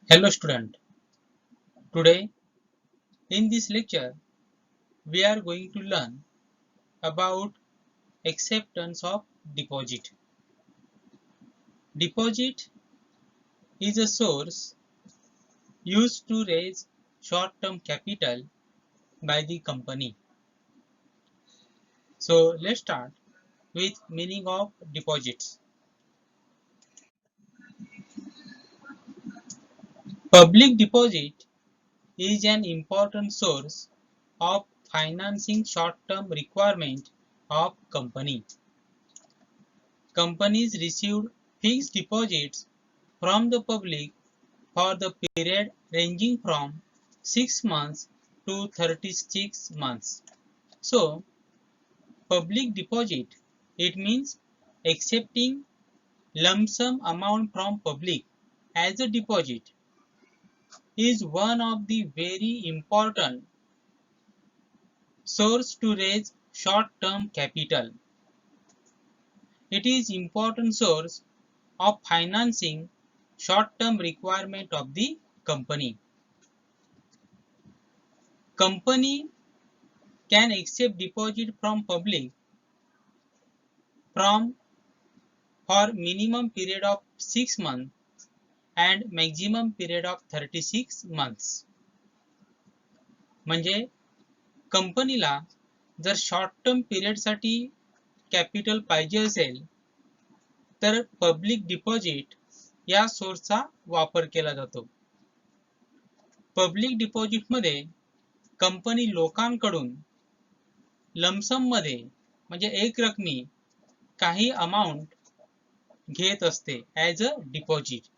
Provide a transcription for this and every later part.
Hello student, today in this lecture we are going to learn about acceptance of deposit. Deposit is a source used to raise short-term capital by the company. So let's start with meaning of deposits. Public deposit is an important source of financing short-term requirement of company. Companies received fixed deposits from the public for the period ranging from 6 months to 36 months. So, public deposit, it means accepting lump sum amount from public as a deposit, is one of the very important source to raise short-term capital. It is important source of financing short-term requirement of the company. Company can accept deposit from public from for minimum period of 6 months and maximum period of 36 months. म्हणजे कंपनीला जर short term period साठी capital पाहिजे असेल तर public deposit या सोर्सचा वापर केला जातो. पब्लिक डिपॉझिट मध्ये कंपनी लोकांकडून लमसम मध्ये म्हणजे एक रकमी काही अमाउंट घेत असते ॲज अ डिपॉझिट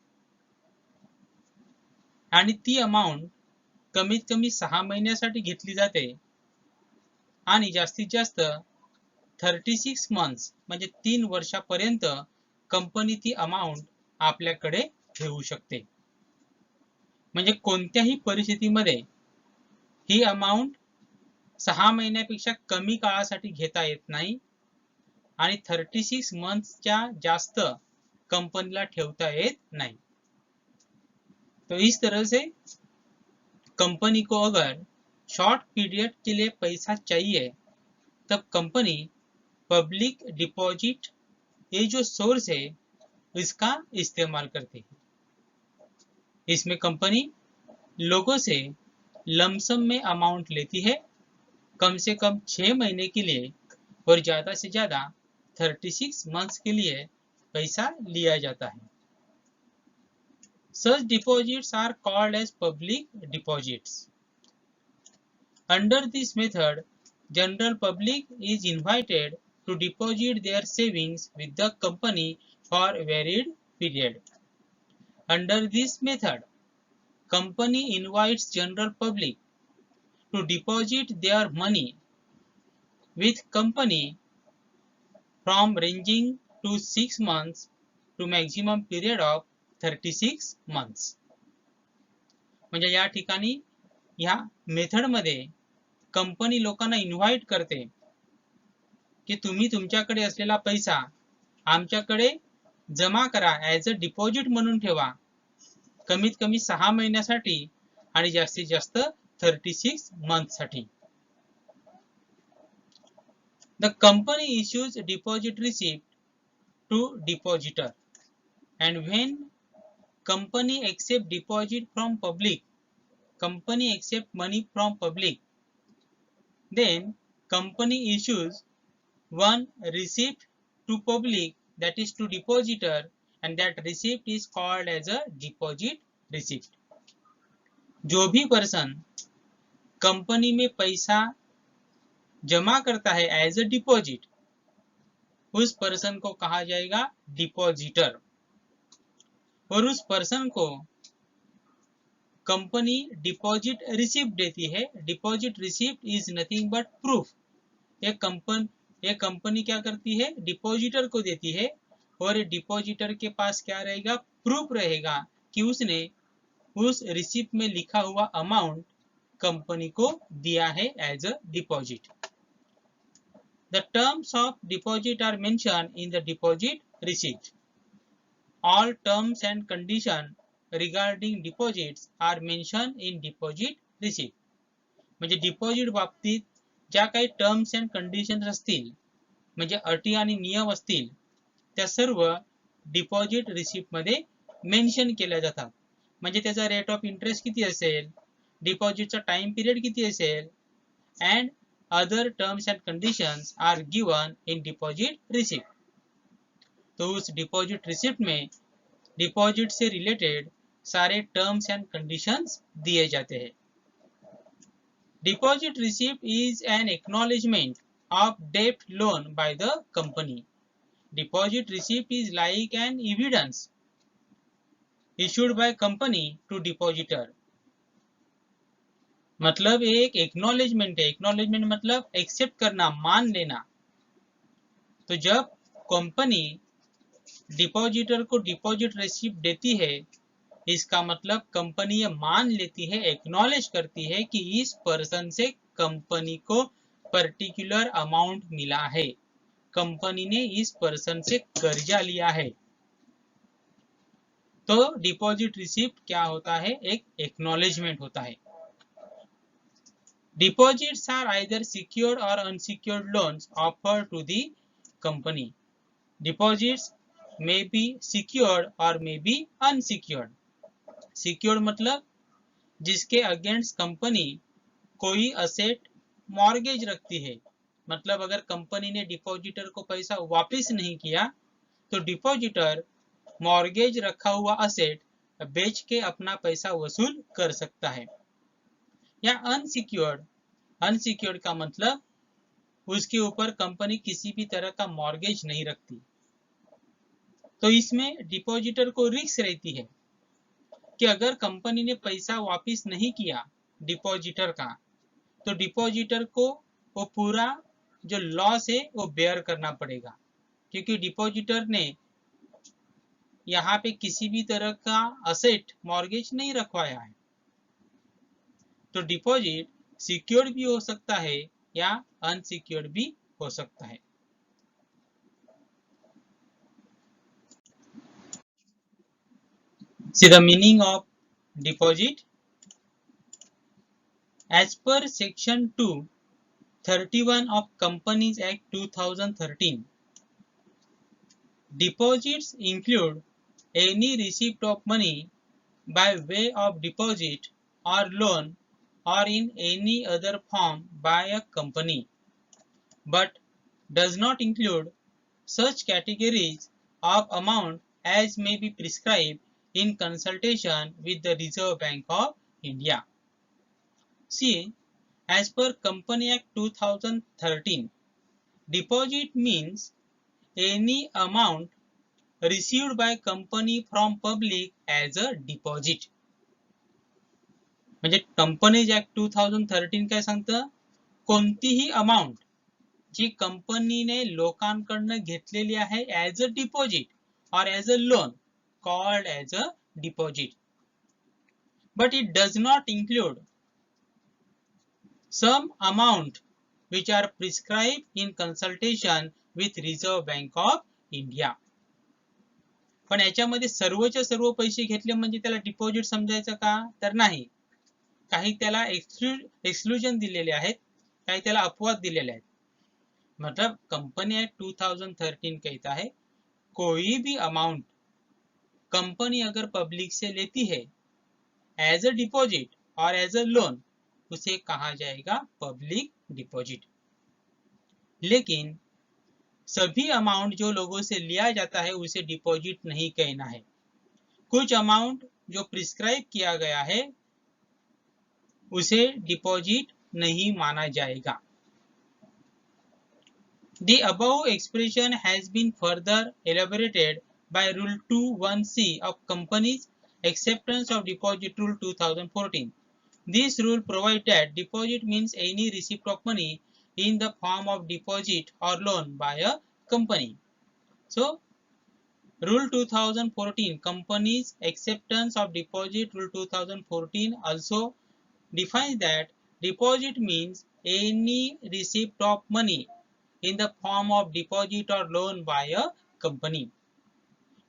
आणि ती अमाउंट कमीत कमी 6 महिन्यासाठी घेतली जाते आणि जास्तीत जास्त 36 मंथ्स म्हणजे 3 वर्षापर्यंत कंपनी ती अमाउंट आपल्याकडे ठेवू शकते. म्हणजे कोणत्याही परिस्थितीमध्ये ही अमाउंट 6 महिन्यापेक्षा कमी काळासाठी घेता येत नाही आणि 36 मंथ्सच्या जास्त कंपनीला ठेवता येत नहीं. तो इस तरह से कंपनी को अगर शॉर्ट पीरियड के लिए पैसा चाहिए तब कंपनी पब्लिक डिपॉजिट ये जो सोर्स है इसका इस्तेमाल करती है. इसमें कंपनी लोगों से लमसम में अमाउंट लेती है, कम से कम 6 महीने के लिए और ज़्यादा से ज़्यादा 36 मंथ्स के लिए पैसा लिया जाता है. Such deposits are called as public deposits. Under this method, general public is invited to deposit their savings with the company for a varied period. Under this method, company invites general public to deposit their money with company from ranging to 6 months to maximum period of 36 months. म्हणजे या ठिकाणी या method मध्ये company लोकांना invite करते की तुम्ही तुमच्याकडे असलेला पैसा आमच्याकडे जमा करा, ॲज अ डिपॉझिट म्हणून ठेवा, कमीत कमी 6 महिन्यासाठी आणि जास्तीत जास्त 36 मंथ साठी. The company issues deposit receipt to depositor, and when company accept deposit from public, company accept money from public, then company issues one receipt to public, that is to depositor, and that receipt is called as a deposit receipt. जो भी person company में पैसा जमा करता है as a deposit, उस person को कहा जाएगा डिपॉजिटर. और उस पर्सन को कंपनी डिपॉजिट रिसिप्ट देती है. Deposit receipt is nothing but proof. ये कंपनी क्या करती है, डिपॉजिटर को देती है और डिपॉजिटर के पास क्या रहेगा, प्रूफ रहेगा कि उसने उस रिसिप्ट में लिखा हुआ अमाउंट कंपनी को दिया है as a deposit. The terms of deposit are mentioned in the deposit receipt. All terms and conditions regarding deposits are mentioned in deposit receipt. म्हणजे डिपॉझिट बाबतीत ज्या काही टर्म्स अँड कंडिशन्स असतील, म्हणजे अटी आणि नियम असतील, त्या सर्व डिपॉझिट रिसिप्ट मध्ये मेन्शन केल्या जातात. म्हणजे त्याचा रेट ऑफ इंटरेस्ट किती असेल, डिपॉझिटचा टाइम पिरियड किती असेल, and other terms and conditions are given in deposit receipt. तो उस डिपॉझिट रिसिप्ट में डिपॉझिट से रिलेटेड सारे टर्म्स एंड कंडीशंस दिए जाते हैं. Deposit receipt is an acknowledgement of debt loan by the company. Deposit receipt is like an evidence issued by company to depositor. मतलब एक एक्नॉलेजमेंट है. एक्नॉलेजमेंट मतलब एक्सेप्ट करना, मान लेना. तो जब कंपनी डिपॉजिटर को डिपॉजिट रिसिप्ट देती है, इसका मतलब कंपनी ये मान लेती है, एक्नॉलेज करती है कि इस पर्सन से कंपनी को पर्टिकुलर अमाउंट मिला है, कंपनी ने इस पर्सन से कर्जा लिया है. तो डिपॉजिट रिसिप्ट क्या होता है, एक एक्नॉलेजमेंट होता है. डिपॉजिट्स आर आइदर सिक्योर्ड और unsecured loans offered to the company. Deposits may be secured और मे बी अनसिक्योर्ड. सिक्योर्ड मतलब जिसके अगेंस्ट कंपनी कोई असेट मॉर्गेज रखती है. मतलब अगर कंपनी ने डिपॉजिटर को पैसा वापस नहीं किया तो डिपॉजिटर मॉर्गेज रखा हुआ असेट बेच के अपना पैसा वसूल कर सकता है. या अनसिक्योर्ड, अनसिक्योर्ड का मतलब उसके ऊपर कंपनी किसी भी तरह का मॉर्गेज नहीं रखती. तो इसमें डिपॉजिटर को रिस्क रहती है कि अगर कंपनी ने पैसा वापस नहीं किया डिपॉजिटर का, तो डिपॉजिटर को वो पूरा जो लॉस है वो बेयर करना पड़ेगा, क्योंकि डिपॉजिटर ने यहाँ पे किसी भी तरह का असेट मॉर्गेज नहीं रखवाया है. तो डिपॉजिट सिक्योर्ड भी हो सकता है या अनसिक्योर्ड भी हो सकता है. See the meaning of deposit. As per section 231 of Companies Act 2013, deposits include any receipt of money by way of deposit or loan or in any other form by a company, but does not include such categories of amount as may be prescribed in consultation with the Reserve Bank of India. See, as per Company Act 2013, deposit means any amount received by company from public as a deposit. म्हणजे companies act 2013 काय सांगतं, कोणतीही amount जी कंपनीने लोकांकडनं घेतलेली आहे as a deposit और as a loan called as a deposit, but it does not include some amount which are prescribed in consultation with Reserve Bank of India. पण याच्यामध्ये सर्वच्या सर्व पैसे घेतले म्हणजे त्याला डिपॉझिट समजायचं का, तर नाही. काही त्याला एक्सक्लूजन दिलेले आहेत, काही त्याला अपवाद दिलेले आहेत. मतलब कंपनी एक्ट 2013 कहता है कोई भी अमाउंट कंपनी अगर पब्लिक से लेती है एज अ डिपॉजिट और एज अ लोन, उसे कहा जाएगा पब्लिक डिपॉजिट. लेकिन सभी अमाउंट जो लोगों से लिया जाता है उसे डिपॉजिट नहीं कहना है. कुछ अमाउंट जो प्रिस्क्राइब किया गया है उसे डिपॉजिट नहीं माना जाएगा. The above expression has been further elaborated by Rule 21C of Companies Acceptance of Deposit Rule 2014. This rule provides that deposit means any receipt of money in the form of deposit or loan by a company. So, Rule 2014, Companies Acceptance of Deposit Rule 2014 also defines that deposit means any receipt of money in the form of deposit or loan by a company.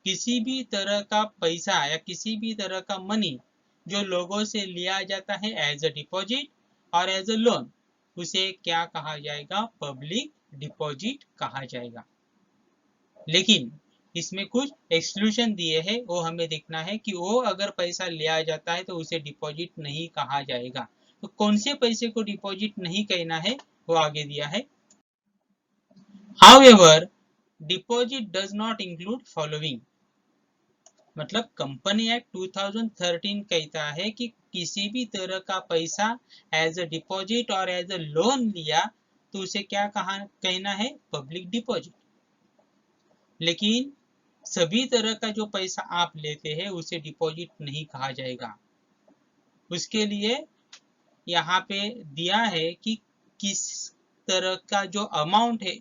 किसी भी तरह का पैसा या किसी भी तरह का मनी जो लोगों से लिया जाता है एज अ डिपॉजिट और एज अ लोन, उसे क्या कहा जाएगा? पब्लिक डिपॉजिट कहा जाएगा। लेकिन इसमें कुछ एक्सक्लूशन दिए हैं, वो हमें देखना है कि वो अगर पैसा लिया जाता है तो उसे डिपॉजिट नहीं कहा जाएगा। तो कौन से पैसे को डिपॉजिट नहीं कहना है वो आगे दिया है। However, deposit does not include following। मतलब कंपनी एक्ट 2013 कहता है कि किसी भी तरह का पैसा एज अ डिपॉजिट और एज अ लोन लिया तो उसे क्या कहना है? Public deposit. लेकिन सभी तरह का जो पैसा आप लेते हैं उसे डिपॉजिट नहीं कहा जाएगा। उसके लिए यहाँ पे दिया है कि किस तरह का जो अमाउंट है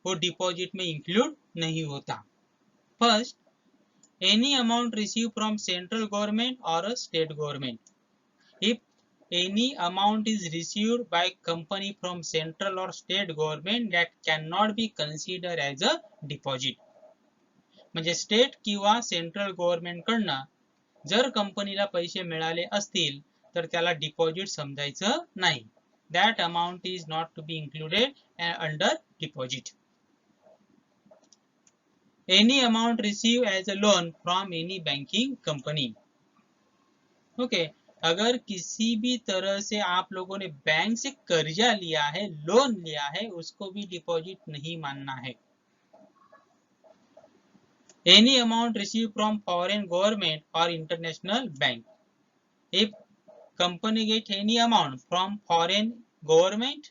वो डिपॉजिट में इंक्लूड नहीं होता। First, any amount received from central government or a state government. If any amount is received by company from central or state government, that cannot be considered as a deposit. म्हणजे state किंवा central government कडनं जर कंपनीला पैसे मिळाले असतील तर त्याला डिपॉझिट समजायचं नाही. That amount is not to be included under deposit. Any amount received as a loan from any banking company. Okay, अगर किसी भी तरह से आप लोगों ने बैंक से कर्जा लिया है, लोन लिया है, उसको भी डिपॉजिट नहीं मानना है। Any amount receive from foreign government और international bank. If company get any amount from foreign government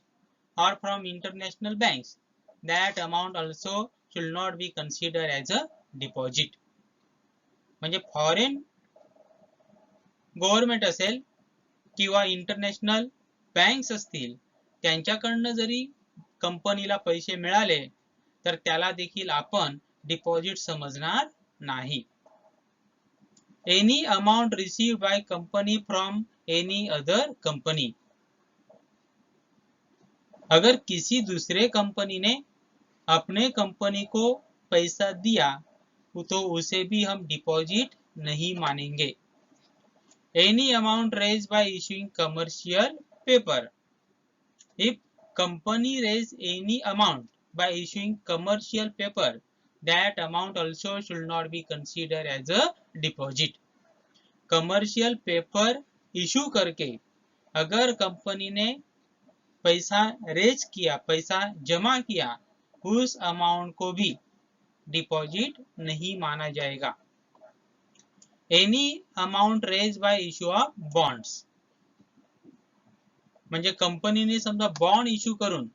or from international banks, that amount also should not be considered as a deposit. म्हणजे foreign government असेल किंवा international banks असतील त्यांच्याकडनं जरी कंपनीला पैसे मिळाले तर त्याला देखील आपण डिपॉझिट समजणार नाही. Any amount received by company from any other company. अगर किसी दूसरे कंपनी ने अपने कंपनी को पैसा दिया तो उसे भी हम डिपॉजिट नहीं मानेंगे. Any amount raise by issuing commercial paper. If company raise any amount by issuing commercial paper, that amount also should not be considered as a deposit. commercial paper issue करके अगर कंपनी ने पैसा raise किया, पैसा जमा किया, उस amount को भी डिपॉजिट नहीं माना जाएगा. Any amount raise by issue of bonds. म्हणजे कंपनीने समजा बॉन्ड इश्यू करून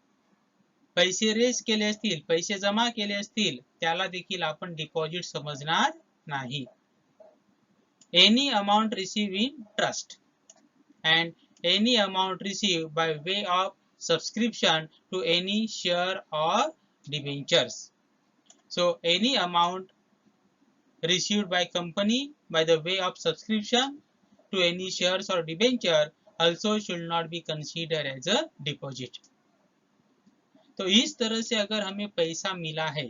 पैसे रेज केले असतील, पैसे जमा केले असतील, त्याला देखील आपण डिपॉजिट समजणार नाही. Any amount receive in trust and any amount received by way of subscription to any share or debentures. So any amount received by company by the way of subscription to any shares or debenture also should not be considered as a deposit. तो इस तरह से अगर हमें पैसा मिला है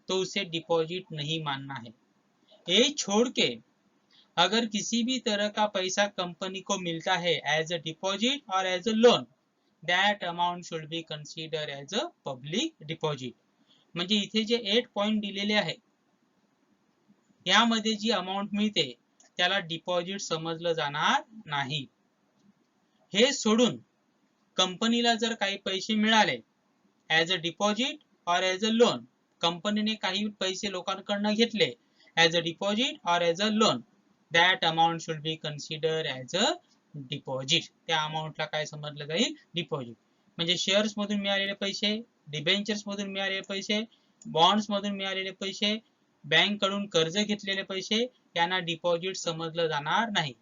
तो उसे डिपॉजिट नहीं मानना है. ये छोड़ के अगर किसी भी तरह का पैसा कंपनी को मिलता है एज अ डिपॉजिट और as a loan, that amount should be consider as a public deposit. म्हणजे इथे जे 8 पॉइंट दिलेले आहे यामध्ये जी अमाउंट मिळते त्याला डिपॉजिट समजलं जाणार नाही. हे सोडून कंपनीला जर काही पैसे मिळाले एज अ डिपॉजिट और एज अ लोन, कंपनीने काही पैसे लोकांकडून घेतले एज अ डिपॉजिट और as a loan, that amount should be considered as a deposit. त्या अमाउंटला काय समजलं जाईल? डिपॉजिट. म्हणजे शेअर्स मधून मिळालेले पैसे, डिबेंचर्स मधून मिळालेले पैसे, बॉन्ड्स मधून मिळालेले पैसे, बँक कडून कर्ज घेतलेले पैसे यांना डिपॉजिट समजलं जाणार नाही.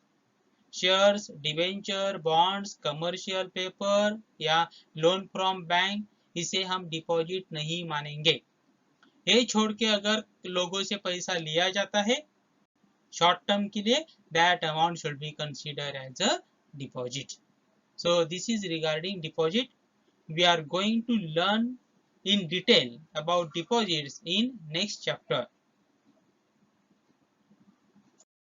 Shares, debenture, bonds, commercial paper या लोन फ्रॉम बैंक, इसे हम डिपॉजिट नहीं मानेंगे. ये छोड़ के अगर लोगों से पैसा लिया जाता है short term के लिए, that amount should be considered as a deposit. So this is regarding deposit. We are going to learn in detail about deposits in next chapter.